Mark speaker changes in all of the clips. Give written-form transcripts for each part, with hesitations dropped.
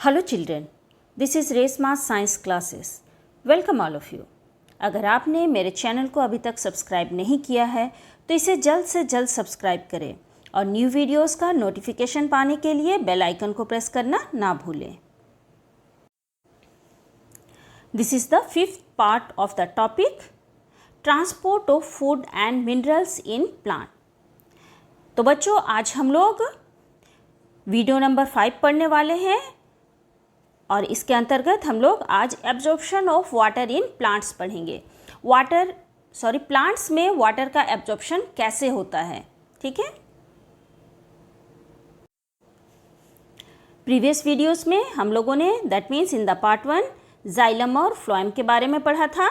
Speaker 1: Hello children, this is Reshma science classes. Welcome all of you. अगर आपने मेरे channel को अभी तक सब्सक्राइब नहीं किया है तो इसे जल्द से जल्द सब्सक्राइब करें और न्यू वीडियोस का नोटिफिकेशन पाने के लिए बेल आइकन को प्रेस करना ना भूलें। This is the fifth part of the topic transport of food and minerals in plant. तो बच्चों, आज हम लोग वीडियो नंबर 5 पढ़ने वाले हैं और इसके अंतर्गत हम लोग आज absorption of water in plants पढ़ेंगे। प्लांट्स में वाटर का एब्जॉर्प्शन कैसे होता है, ठीक है। प्रीवियस वीडियोस में हम लोगों ने that means in the part 1 xylem और फ्लोएम के बारे में पढ़ा था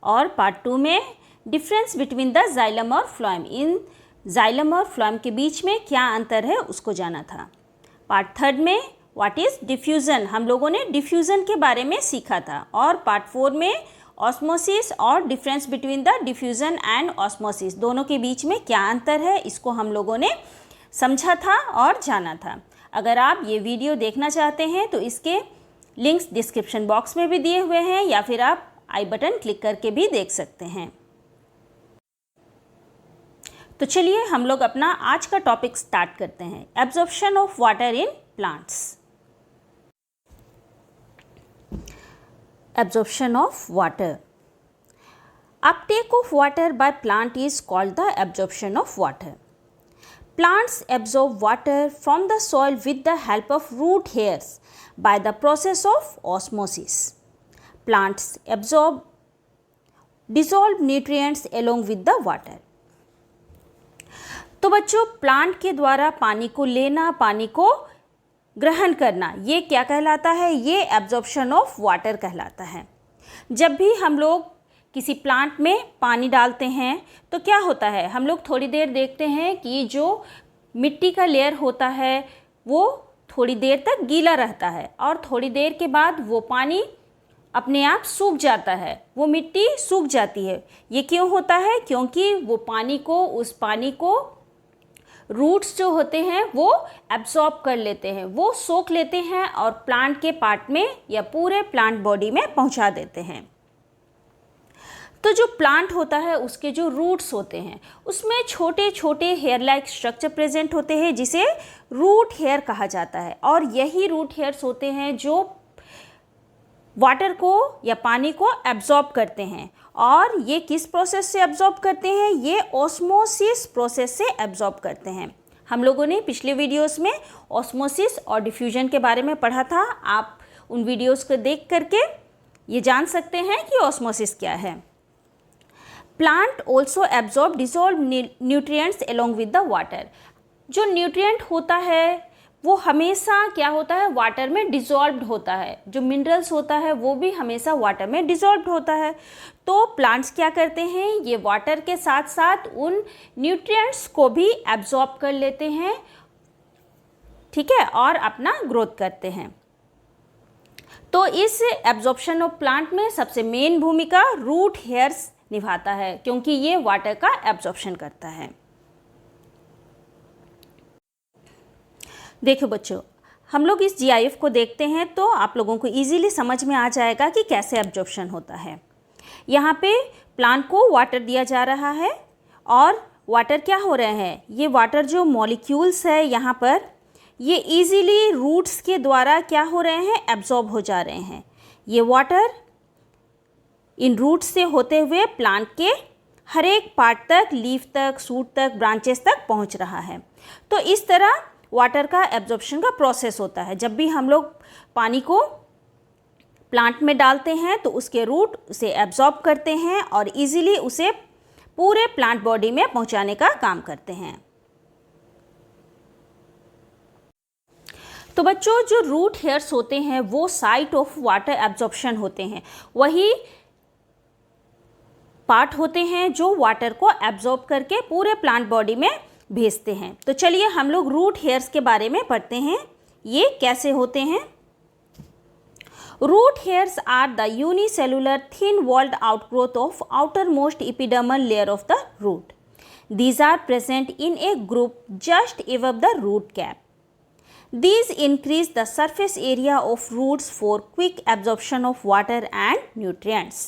Speaker 1: और पार्ट 2 में डिफरेंस बिटवीन द जाइलम और फ्लोएम, इन जाइलम और फ्लोएम के बीच में क्या अंतर है उसको जाना था। पार्ट 3 में व्हाट इज़ डिफ्यूज़न, हम लोगों ने डिफ्यूज़न के बारे में सीखा था और पार्ट 4 में ऑस्मोसिस और difference between the diffusion and osmosis, दोनों के बीच में क्या अंतर है इसको हम लोगों ने समझा था और जाना था। अगर आप ये वीडियो देखना चाहते हैं तो इसके लिंक्स डिस्क्रिप्शन बॉक्स में भी दिए हुए हैं या फिर आप आई बटन क्लिक करके भी देख सकते हैं। तो चलिए हम लोग अपना आज का टॉपिक स्टार्ट करते हैं, absorption of water in plants. Absorption of water. Uptake of water by plant is called the absorption of water. Plants absorb water from the soil with the help of root hairs by the process of osmosis. Plants absorb dissolved nutrients along with the water. तो बच्चों, plant के द्वारा पानी को लेना, पानी को ग्रहण करना, ये क्या कहलाता है? ये एब्जॉर्प्शन ऑफ वाटर कहलाता है। जब भी हम लोग किसी प्लांट में पानी डालते हैं तो क्या होता है, हम लोग थोड़ी देर देखते हैं कि जो मिट्टी का लेयर होता है वो थोड़ी देर तक गीला रहता है और थोड़ी देर के बाद वो पानी अपने आप सूख जाता है, वो मिट्टी सूख जाती है। ये क्यों होता है? क्योंकि वो उस पानी को रूट्स जो होते हैं वो एब्जॉर्ब कर लेते हैं, वो सोख लेते हैं और प्लांट के पार्ट में या पूरे प्लांट बॉडी में पहुंचा देते हैं। तो जो प्लांट होता है उसके जो रूट्स होते हैं उसमें छोटे छोटे हेयर लाइक स्ट्रक्चर प्रेजेंट होते हैं जिसे रूट हेयर कहा जाता है और यही रूट हेयर्स होते हैं जो वाटर को या पानी को एब्जॉर्ब करते हैं। और ये किस प्रोसेस से एब्जॉर्ब करते हैं? ये ऑस्मोसिस प्रोसेस से एब्जॉर्ब करते हैं। हम लोगों ने पिछले वीडियोस में ऑस्मोसिस और डिफ्यूजन के बारे में पढ़ा था। आप उन वीडियोस को देख करके ये जान सकते हैं कि ऑस्मोसिस क्या है। Plant also absorb dissolve nutrients along with the water. जो न्यूट्रिएंट होता है वो हमेशा क्या होता है? वाटर में डिसॉल्व्ड होता है। जो मिनरल्स होता है वो भी हमेशा वाटर में डिसॉल्व्ड होता है। तो प्लांट्स क्या करते हैं? ये वाटर के साथ साथ उन न्यूट्रिएंट्स को भी एब्जॉर्ब कर लेते हैं, ठीक है, और अपना ग्रोथ करते हैं। तो इस एब्जॉर्प्शन ऑफ प्लांट में सबसे मेन भूमिका रूट हेयर्स निभाता है क्योंकि ये वाटर का एब्जॉर्प्शन करता है। देखो बच्चों, हम लोग इस जीआईएफ को देखते हैं तो आप लोगों को इजीली समझ में आ जाएगा कि कैसे एब्जॉर्प्शन होता है। यहाँ पे प्लांट को वाटर दिया जा रहा है और वाटर क्या हो रहे हैं? ये वाटर जो मॉलिक्यूल्स है यहाँ पर, ये इजीली रूट्स के द्वारा क्या हो रहे हैं? एब्जॉर्ब हो जा रहे हैं। ये वाटर इन रूट्स से होते हुए प्लांट के हर एक पार्ट तक, लीफ तक, सूट तक, ब्रांचेस तक पहुँच रहा है। तो इस तरह वाटर का एब्जॉर्प्शन का प्रोसेस होता है। जब भी हम लोग पानी को प्लांट में डालते हैं तो उसके रूट उसे एब्जॉर्ब करते हैं और इजीली उसे पूरे प्लांट बॉडी में पहुंचाने का काम करते हैं। तो बच्चों, जो रूट हेयर्स होते हैं वो साइट ऑफ वाटर एब्जॉर्प्शन होते हैं, वही पार्ट होते हैं जो वाटर को एब्जॉर्ब करके पूरे प्लांट बॉडी में भेजते हैं। तो चलिए हम लोग रूट हेयर्स के बारे में पढ़ते हैं, ये कैसे होते हैं। Root hairs are the unicellular thin walled outgrowth of outer most epidermal layer of the root. These are present in a group just above the root cap. These increase the surface area of roots for quick absorption of water and nutrients.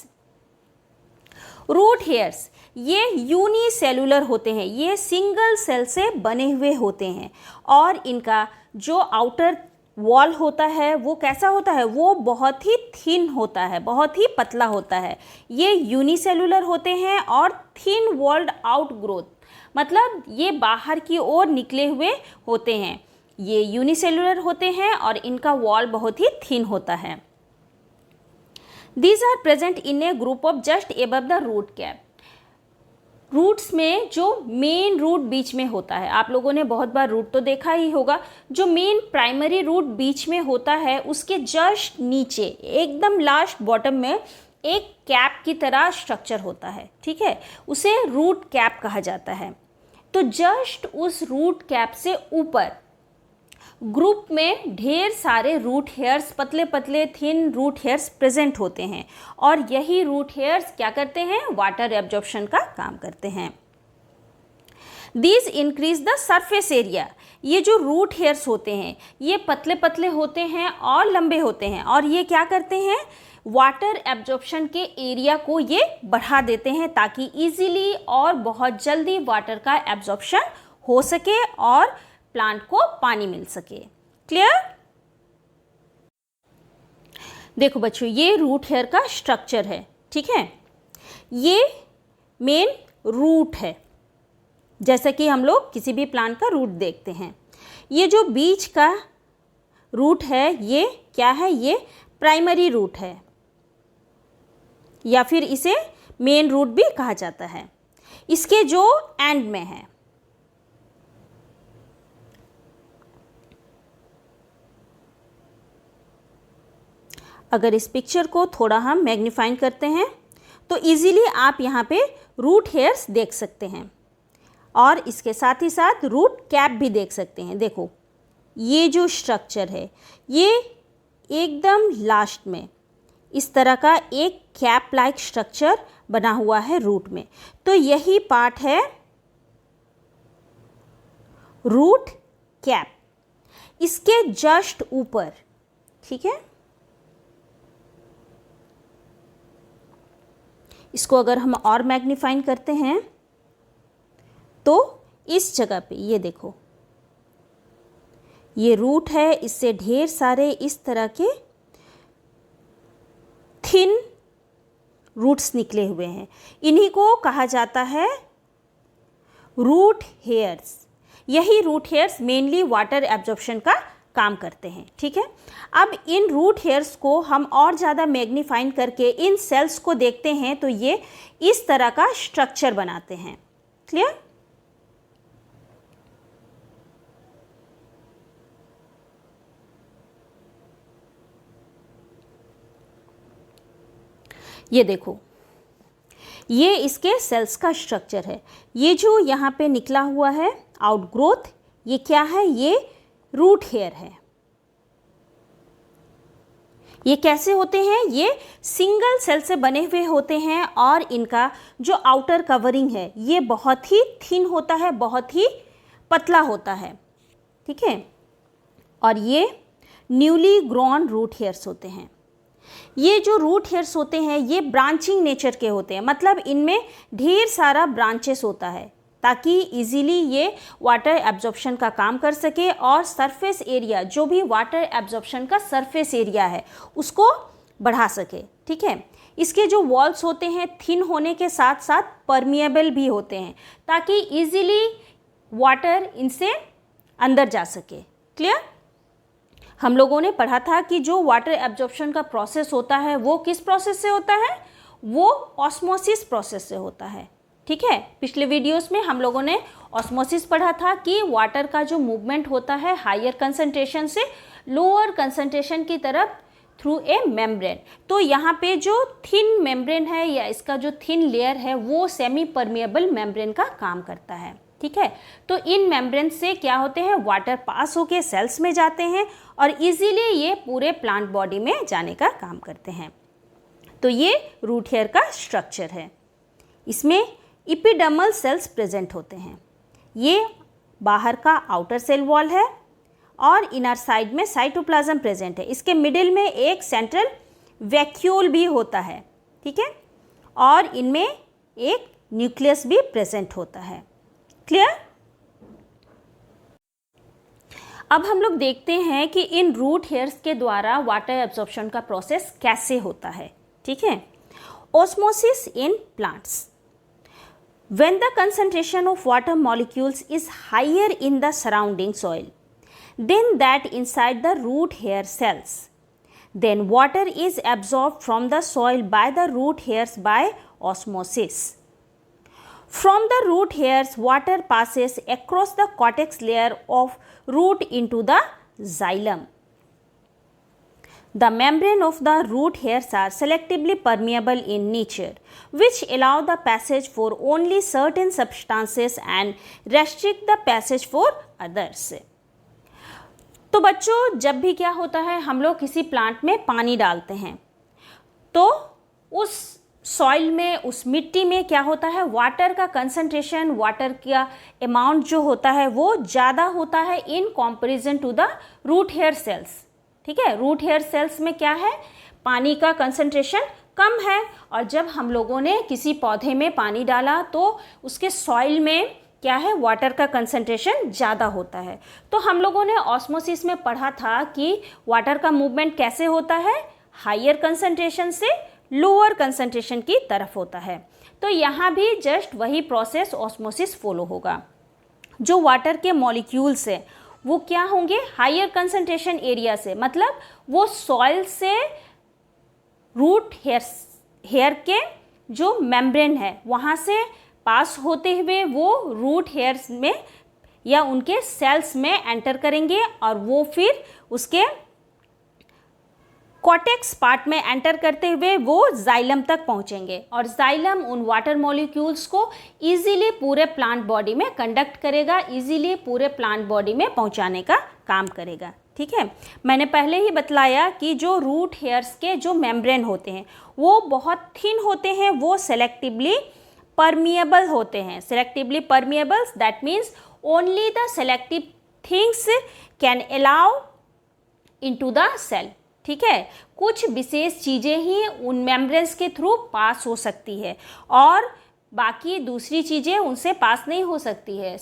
Speaker 1: Root hairs ये unicellular होते हैं, ये single cell से बने हुए होते हैं और इनका जो आउटर वॉल होता है वो कैसा होता है, वो बहुत ही थिन होता है, बहुत ही पतला होता है। ये यूनिसेलुलर होते हैं और थिन वॉल्ड आउट ग्रोथ, मतलब ये बाहर की ओर निकले हुए होते हैं। ये यूनिसेलुलर होते हैं और इनका वॉल बहुत ही थिन होता है। These are present in a group of just above the root cap. Roots में जो मेन रूट बीच में होता है, आप लोगों ने बहुत बार रूट तो देखा ही होगा, जो मेन प्राइमरी रूट बीच में होता है उसके जस्ट नीचे एकदम लास्ट बॉटम में एक कैप की तरह स्ट्रक्चर होता है, ठीक है, उसे रूट कैप कहा जाता है। तो जस्ट उस रूट कैप से ऊपर ग्रुप में ढेर सारे रूट हेयर्स, पतले पतले थिन रूट हेयर्स प्रेजेंट होते हैं और यही रूट हेयर्स क्या करते हैं, वाटर एब्जॉर्प्शन का काम करते हैं। These increase the surface area. ये जो रूट हेयर्स होते हैं ये पतले पतले होते हैं और लंबे होते हैं और ये क्या करते हैं, वाटर एब्जॉर्प्शन के एरिया को ये बढ़ा देते हैं ताकि इजीली और बहुत जल्दी वाटर का एब्जॉर्प्शन हो सके और प्लांट को पानी मिल सके। क्लियर? देखो बच्चों, ये रूट हेयर का स्ट्रक्चर है, ठीक है, ये मेन रूट है, जैसा कि हम लोग किसी भी प्लांट का रूट देखते हैं। ये जो बीच का रूट है ये क्या है, ये प्राइमरी रूट है या फिर इसे मेन रूट भी कहा जाता है। इसके जो एंड में है, अगर इस पिक्चर को थोड़ा हम मैग्नीफाइंग करते हैं तो इजीली आप यहाँ पे रूट हेयर्स देख सकते हैं और इसके साथ ही साथ रूट कैप भी देख सकते हैं। देखो ये जो स्ट्रक्चर है ये एकदम लास्ट में इस तरह का एक कैप लाइक स्ट्रक्चर बना हुआ है रूट में, तो यही पार्ट है रूट कैप। इसके जस्ट ऊपर, ठीक है, इसको अगर हम और मैग्नीफाइन करते हैं तो इस जगह पे ये देखो, ये रूट है, इससे ढेर सारे इस तरह के थिन रूट्स निकले हुए हैं, इन्हीं को कहा जाता है रूट हेयर्स। यही root hairs mainly water absorption का काम करते हैं, ठीक है। अब इन रूट हेयर्स को हम और ज़्यादा मैग्नीफाइन करके इन सेल्स को देखते हैं तो ये इस तरह का स्ट्रक्चर बनाते हैं। क्लियर? ये देखो, ये इसके सेल्स का स्ट्रक्चर है। ये जो यहाँ पे निकला हुआ है आउटग्रोथ, ये क्या है, ये रूट हेयर है। ये कैसे होते हैं, ये सिंगल सेल से बने हुए होते हैं और इनका जो आउटर कवरिंग है ये बहुत ही थिन होता है, बहुत ही पतला होता है, ठीक है। और ये न्यूली ग्रोन रूट हेयर्स होते हैं। ये जो रूट हेयर्स होते हैं ये ब्रांचिंग नेचर के होते हैं, मतलब इनमें ढेर सारा ब्रांचेस होता है ताकि इजीली ये वाटर एब्जॉर्प्शन का काम कर सके और सरफेस एरिया, जो भी वाटर एब्जॉर्प्शन का सरफेस एरिया है उसको बढ़ा सके, ठीक है। इसके जो वॉल्स होते हैं थिन होने के साथ साथ परमिएबल भी होते हैं ताकि इजीली वाटर इनसे अंदर जा सके। क्लियर? हम लोगों ने पढ़ा था कि जो वाटर एब्जॉर्प्शन का प्रोसेस होता है वो किस प्रोसेस से होता है, वो ऑस्मोसिस प्रोसेस से होता है, ठीक है। पिछले वीडियोस में हम लोगों ने ऑस्मोसिस पढ़ा था कि वाटर का जो मूवमेंट होता है हायर कंसंट्रेशन से लोअर कंसंट्रेशन की तरफ थ्रू ए मेम्ब्रेन। तो यहाँ पे जो थिन मेम्ब्रेन है या इसका जो थिन लेयर है वो सेमी परमिएबल मेम्ब्रेन का काम करता है, ठीक है। तो इन मेम्ब्रेन से क्या होते हैं, वाटर पास होके सेल्स में जाते हैं और इजीली ये पूरे प्लांट बॉडी में जाने का काम करते हैं। तो ये रूट हेयर का स्ट्रक्चर है। इसमें एपिडर्मल सेल्स प्रेजेंट होते हैं। ये बाहर का आउटर सेल वॉल है और इनर साइड में साइटोप्लाज्म प्रेजेंट है। इसके मिडिल में एक सेंट्रल वैक्यूल भी होता है, ठीक है, और इनमें एक न्यूक्लियस भी प्रेजेंट होता है। क्लियर? अब हम लोग देखते हैं कि इन रूट हेयर्स के द्वारा वाटर एब्जॉर्प्शन का प्रोसेस कैसे होता है, ठीक है। Osmosis in plants. When the concentration of water molecules is higher in the surrounding soil than that inside the root hair cells, then water is absorbed from the soil by the root hairs by osmosis. From the root hairs, water passes across the cortex layer of root into the xylem. The membrane of the root hairs are selectively permeable in nature, which allow the passage for only certain substances and restrict the passage for others. तो बच्चों, जब भी क्या होता है, हम लोग किसी प्लांट में पानी डालते हैं तो उस सॉइल में, उस मिट्टी में क्या होता है, वाटर का कंसंट्रेशन, वाटर का अमाउंट जो होता है वो ज़्यादा होता है in comparison to the root hair cells, ठीक है। रूट हेयर सेल्स में क्या है, पानी का कंसंट्रेशन कम है, और जब हम लोगों ने किसी पौधे में पानी डाला तो उसके सॉइल में क्या है, वाटर का कंसंट्रेशन ज़्यादा होता है। तो हम लोगों ने ऑस्मोसिस में पढ़ा था कि वाटर का मूवमेंट कैसे होता है, हायर कंसंट्रेशन से लोअर कंसंट्रेशन की तरफ होता है। तो यहाँ भी जस्ट वही प्रोसेस ऑस्मोसिस फॉलो होगा। जो वाटर के मॉलिक्यूल्स है वो क्या होंगे, हायर कंसंट्रेशन एरिया से, मतलब वो सॉइल से रूट हेयर के जो मेम्ब्रेन है वहाँ से पास होते हुए वो रूट हेयर्स में या उनके सेल्स में एंटर करेंगे, और वो फिर उसके कॉर्टेक्स पार्ट में एंटर करते हुए वो जाइलम तक पहुंचेंगे, और जाइलम उन वाटर मॉलिक्यूल्स को इजीली पूरे प्लांट बॉडी में कंडक्ट करेगा, इजीली पूरे प्लांट बॉडी में पहुंचाने का काम करेगा, ठीक है। मैंने पहले ही बतलाया कि जो रूट हेयर्स के जो मेम्ब्रेन होते हैं वो बहुत थिन होते हैं, वो सेलेक्टिवली परमिएबल होते हैं। Selectively permeables, that means only the selective things can allow into the cell, ठीक है। कुछ विशेष चीज़ें ही उन मेम्ब्रेन्स के थ्रू पास हो सकती है और बाकी दूसरी चीज़ें उनसे पास नहीं हो सकती है।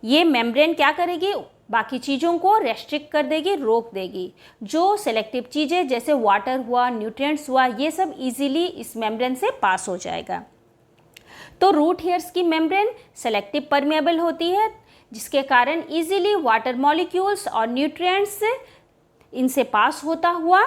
Speaker 1: ये मेम्ब्रेन क्या करेगी, बाकी चीज़ों को रेस्ट्रिक्ट कर देगी, रोक देगी। जो सेलेक्टिव चीज़ें जैसे वाटर हुआ, न्यूट्रिएंट्स हुआ, ये सब इजीली इस मेम्ब्रेन से पास हो जाएगा। तो रूट हेयर्स की मेम्ब्रेन सेलेक्टिव परमेबल होती है, जिसके कारण इजीली वाटर मॉलिक्यूल्स और न्यूट्रिएंट्स इनसे पास होता हुआ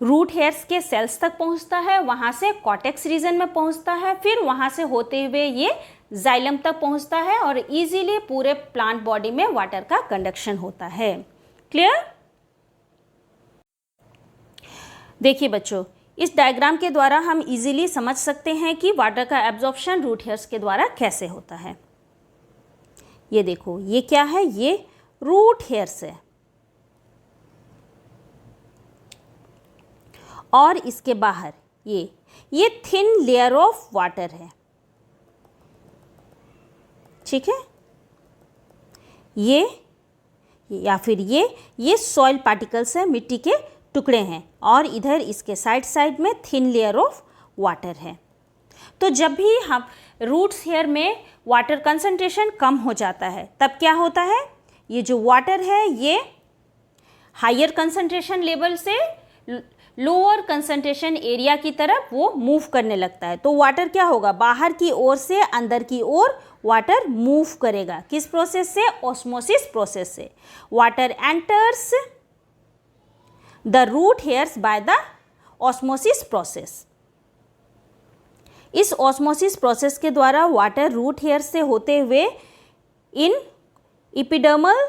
Speaker 1: रूट हेयर्स के सेल्स तक पहुंचता है, वहां से कॉर्टेक्स रीजन में पहुंचता है, फिर वहां से होते हुए ये जाइलम तक पहुंचता है और इजीली पूरे प्लांट बॉडी में वाटर का कंडक्शन होता है। क्लियर? देखिए बच्चों, इस डायग्राम के द्वारा हम इजीली समझ सकते हैं कि वाटर का एब्जॉर्प्शन रूट हेयर्स के द्वारा कैसे होता है। ये देखो, ये क्या है, ये रूट हेयर्स है और इसके बाहर ये थिन लेयर ऑफ वाटर है, ठीक है। ये या फिर ये सॉइल पार्टिकल्स है, मिट्टी के टुकड़े हैं, और इधर इसके साइड में थिन लेयर ऑफ वाटर है। तो जब भी हम रूट्स हेयर में वाटर कंसंट्रेशन कम हो जाता है तब क्या होता है, ये जो वाटर है ये हायर कंसंट्रेशन लेवल से लोअर कंसंट्रेशन एरिया की तरफ वो मूव करने लगता है। तो वाटर क्या होगा, बाहर की ओर से अंदर की ओर वाटर मूव करेगा। किस प्रोसेस से? ऑस्मोसिस प्रोसेस से। Water enters the root hairs by the osmosis process. इस ऑस्मोसिस प्रोसेस के द्वारा वाटर रूट हेयर से होते हुए इन एपिडर्मल,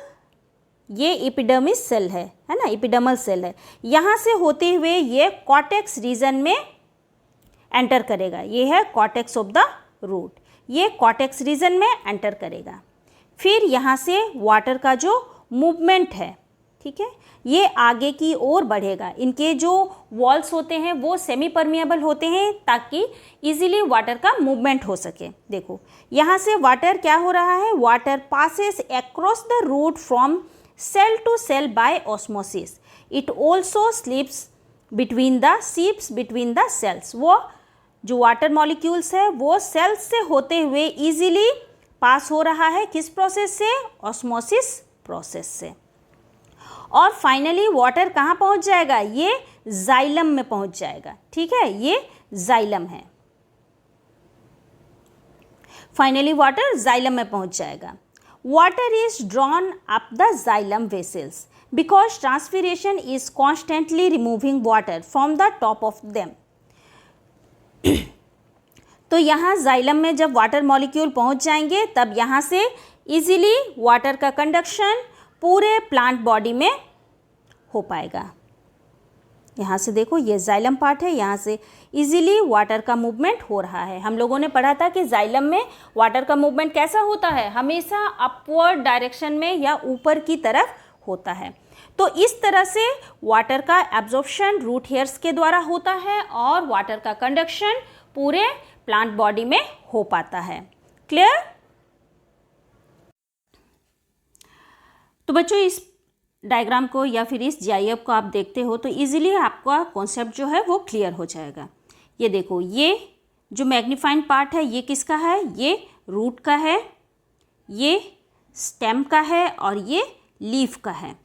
Speaker 1: ये एपिडर्मिस सेल है ना, एपिडर्मल सेल है, यहाँ से होते हुए ये कॉर्टेक्स रीजन में एंटर करेगा। ये है कॉर्टेक्स ऑफ द रूट, ये कॉर्टेक्स रीजन में एंटर करेगा। फिर यहाँ से वाटर का जो मूवमेंट है ठीक है, ये आगे की ओर बढ़ेगा। इनके जो वॉल्स होते हैं वो सेमी परमिएबल होते हैं ताकि इजीली वाटर का मूवमेंट हो सके। देखो यहाँ से वाटर क्या हो रहा है, water passes across the root from cell to cell by osmosis. It also slips between the cells. वो जो वाटर मॉलिक्यूल्स है वो सेल्स से होते हुए इजीली पास हो रहा है, किस प्रोसेस से, ऑस्मोसिस प्रोसेस से। और फाइनली वाटर कहाँ पहुँच जाएगा, ये जाइलम में पहुँच जाएगा। ठीक है, ये जाइलम है। फाइनली वाटर जाइलम में पहुँच जाएगा। Water is drawn up the xylem vessels because transpiration is constantly removing water from the top of them. तो यहाँ जाइलम में जब वाटर मॉलिक्यूल पहुँच जाएंगे तब यहाँ से इजीली वाटर का कंडक्शन पूरे प्लांट बॉडी में हो पाएगा। यहाँ से देखो ये जाइलम पार्ट है, यहाँ से इजीली वाटर का मूवमेंट हो रहा है। हम लोगों ने पढ़ा था कि जाइलम में वाटर का मूवमेंट कैसा होता है, हमेशा अपवर्ड डायरेक्शन में या ऊपर की तरफ होता है। तो इस तरह से वाटर का एब्जॉर्प्शन रूट हेयर्स के द्वारा होता है और वाटर का कंडक्शन पूरे प्लांट बॉडी में हो पाता है। क्लियर? तो बच्चों इस डायग्राम को या फिर इस जीआईएफ को आप देखते हो तो इजीली आपका कॉन्सेप्ट जो है वो क्लियर हो जाएगा। ये देखो, ये जो मैग्नीफाइंग पार्ट है ये किसका है, ये रूट का है, ये स्टेम का है और ये लीफ का है।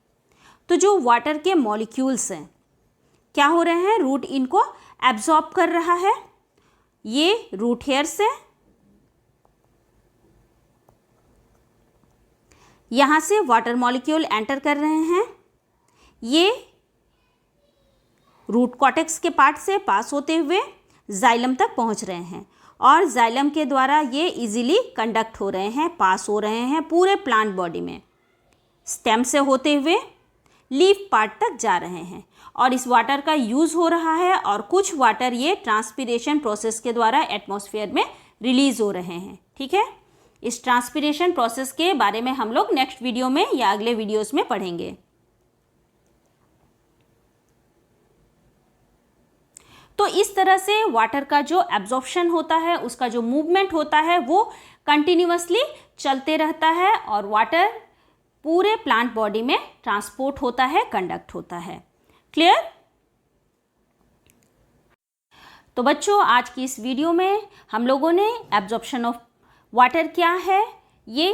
Speaker 1: तो जो वाटर के मॉलिक्यूल्स हैं क्या हो रहे हैं, रूट इनको एब्जॉर्ब कर रहा है। ये रूट हेयर से यहाँ से वाटर मॉलिक्यूल एंटर कर रहे हैं, ये रूट कॉर्टेक्स के पार्ट से पास होते हुए जाइलम तक पहुँच रहे हैं और जाइलम के द्वारा ये इजीली कंडक्ट हो रहे हैं, पास हो रहे हैं पूरे प्लांट बॉडी में। स्टेम से होते हुए लीफ पार्ट तक जा रहे हैं और इस वाटर का यूज़ हो रहा है और कुछ वाटर ये ट्रांसपीरेशन प्रोसेस के द्वारा एटमॉस्फेयर में रिलीज हो रहे हैं। ठीक है, इस ट्रांसपीरेशन प्रोसेस के बारे में हम लोग नेक्स्ट वीडियो में या अगले वीडियोस में पढ़ेंगे। तो इस तरह से वाटर का जो एब्जॉर्प्शन होता है, उसका जो मूवमेंट होता है वो कंटिन्यूअसली चलते रहता है और वाटर पूरे प्लांट बॉडी में ट्रांसपोर्ट होता है, कंडक्ट होता है। क्लियर? तो बच्चों आज की इस वीडियो में हम लोगों ने एब्जॉर्प्शन ऑफ वाटर क्या है, ये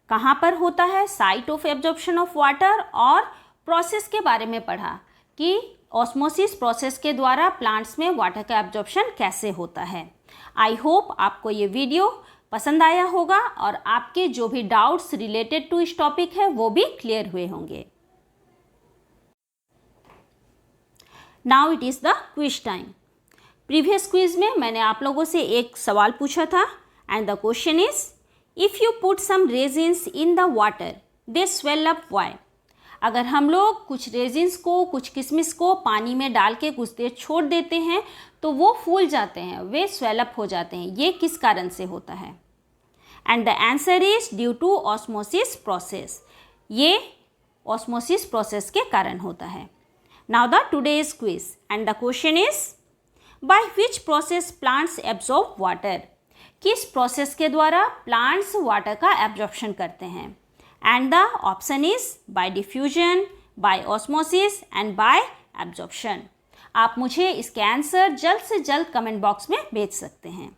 Speaker 1: कहाँ पर होता है, site of absorption of water और प्रोसेस के बारे में पढ़ा कि ऑस्मोसिस प्रोसेस के द्वारा प्लांट्स में वाटर का एब्जॉर्प्शन कैसे होता है। आई होप आपको ये वीडियो पसंद आया होगा और आपके जो भी डाउट्स रिलेटेड टू इस टॉपिक है वो भी क्लियर हुए होंगे। Now it is the quiz time. Previous quiz में मैंने आप लोगों से एक सवाल पूछा था and the question is, if you put some resins in the water they swell up, why? अगर हम लोग कुछ रेजिन्स को, कुछ किशमिश को पानी में डाल के कुछ देर छोड़ देते हैं तो वो फूल जाते हैं, वे स्वेल अप हो जाते हैं। ये किस कारण से होता है? And the answer is due to osmosis process. ये ऑस्मोसिस प्रोसेस के कारण होता है। Now the today's quiz and the question is, by which process plants absorb water? किस प्रोसेस के द्वारा प्लांट्स वाटर का एब्जॉर्प्शन करते हैं? And the option is by diffusion, by osmosis and by absorption. आप मुझे इसके आंसर जल्द से जल्द कमेंट बॉक्स में भेज सकते हैं।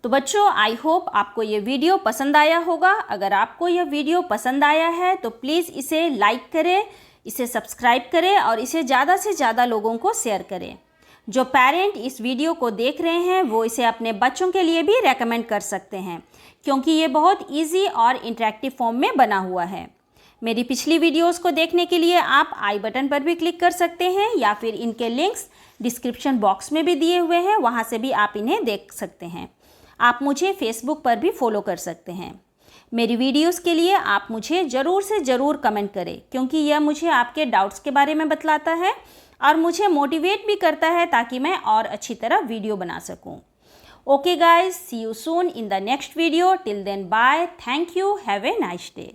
Speaker 1: तो बच्चों आई होप आपको ये वीडियो पसंद आया होगा। अगर आपको यह वीडियो पसंद आया है तो प्लीज़ इसे लाइक करें, इसे सब्सक्राइब करें और इसे ज़्यादा से ज़्यादा लोगों को शेयर करें। जो पेरेंट इस वीडियो को देख रहे हैं वो इसे अपने बच्चों के लिए भी रेकमेंड कर सकते हैं क्योंकि ये बहुत इजी और इंटरेक्टिव फॉर्म में बना हुआ है। मेरी पिछली वीडियोस को देखने के लिए आप आई बटन पर भी क्लिक कर सकते हैं या फिर इनके लिंक्स डिस्क्रिप्शन बॉक्स में भी दिए हुए हैं, वहाँ से भी आप इन्हें देख सकते हैं। आप मुझे फेसबुक पर भी फॉलो कर सकते हैं। मेरी वीडियोस के लिए आप मुझे ज़रूर से ज़रूर कमेंट करें क्योंकि यह मुझे आपके डाउट्स के बारे में बतलाता है और मुझे मोटिवेट भी करता है ताकि मैं और अच्छी तरह वीडियो बना सकूं। Okay guys, see you soon in the next video. Till then bye, thank you, have a nice day.